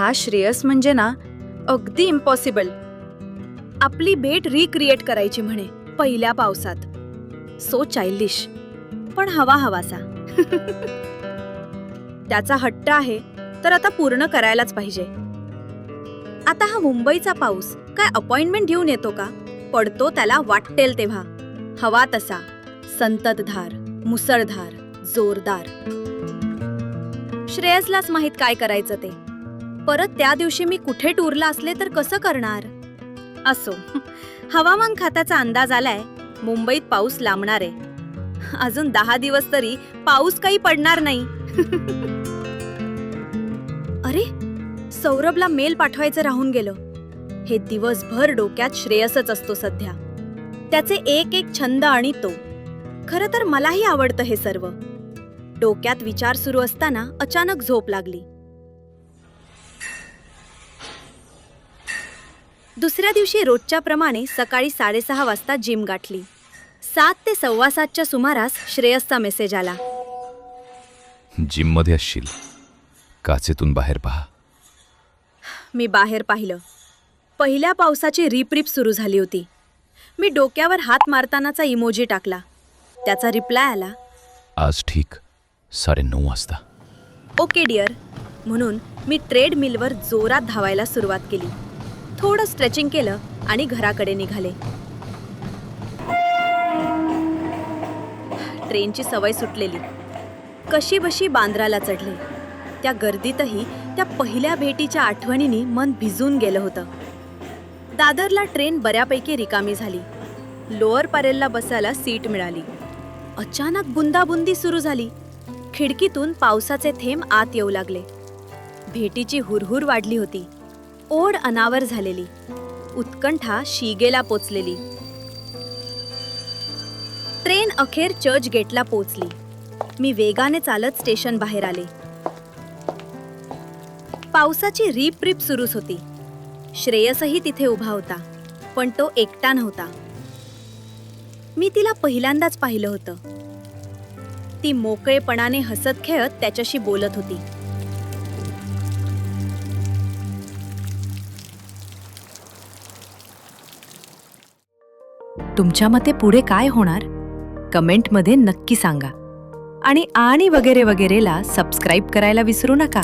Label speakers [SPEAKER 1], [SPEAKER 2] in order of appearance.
[SPEAKER 1] हा श्रेयस म्हणजे ना अगदी इम्पॉसिबल. आपली भेट रिक्रिएट करायची म्हणे पहिल्या पावसात. सो चाइल्डिश, पण हवा हवासा. त्याचा हट्ट आहे तर आता पूर्ण करायलाच पाहिजे. आता हा मुंबईचा पाऊस काय अपॉइंटमेंट घेऊन येतो का? पडतो त्याला वाटेल तेव्हा, हवा तसा, संततधार, मुसळधार, जोरदार. श्रेयसलाच माहित काय करायचं ते. परत त्या दिवशी मी कुठे टूरला असले तर कसं करणार? असो, हवामान खात्याचा अंदाज आलाय, मुंबईत पाऊस लांबणार आहे. अजून 10 दिवस तरी पाऊस काही पडणार नाही. अरे, सौरभला मेल पाठवायचं राहून गेलं. हे दिवसभर डोक्यात श्रेयसच असतो सध्या. त्याचे एक एक छंद आणि तो. खरं तर मलाही आवडतं हे सर्व. डोक्यात विचार सुरू असताना अचानक झोप लागली. दुसऱ्या दिवशी रोजच्या प्रमाणे सकाळी 6:30 वाजता जिम गाठली. 7 ते 7:15च्या सुमारास श्रेयसचा मेसेज आला.
[SPEAKER 2] जिममध्ये असशील, काचेतून बाहेर पहा.
[SPEAKER 1] मी बाहेर पाहिलं. पहिल्या पावसाची रिपरिप सुरू झाली होती. मी डोक्यावर हात मारतानाचा इमोजी टाकला. त्याचा रिप्लाय आला,
[SPEAKER 2] आज ठीक 9:30 वाजता.
[SPEAKER 1] Okay dear. म्हणून मी ट्रेडमिलवर जोरात धावायला सुरुवात केली. थोडं स्ट्रेचिंग केलं आणि घराकडे निघाले. ट्रेनची सवय सुटलेली. कशीबशी बांद्राला चढले. त्या गर्दीतही त्या पहिल्या भेटीच्या आठवणींनी मन भिजून गेलं होतं. दादरला ट्रेन बऱ्यापैकी रिकामी झाली. लोअर परेलला बसायला सीट मिळाली. अचानक बुंदाबुंदी सुरू झाली. खिडकीतून पावसाचे थेंब आत येऊ लागले. भेटीची हुरहुर वाढली होती. ओढ अनावर झालेली. उत्कंठा शिगेला पोचलेली. ट्रेन अखेर चर्चगेटला पोचली. मी वेगाने चालत स्टेशन बाहेर आले. पावसाची रिपरिप सुरूच होती. श्रेयसही तिथे उभा होता, पण तो एकटा नव्हता. मी तिला पहिल्यांदाच पाहिलं होतं. ती मोकळेपणाने हसत खेळत त्याच्याशी बोलत होती.
[SPEAKER 3] तुमच्या मते पुढे काय होणार? कमेंटमध्ये नक्की सांगा. आणि वगैरे वगैरेला सबस्क्राईब करायला विसरू नका.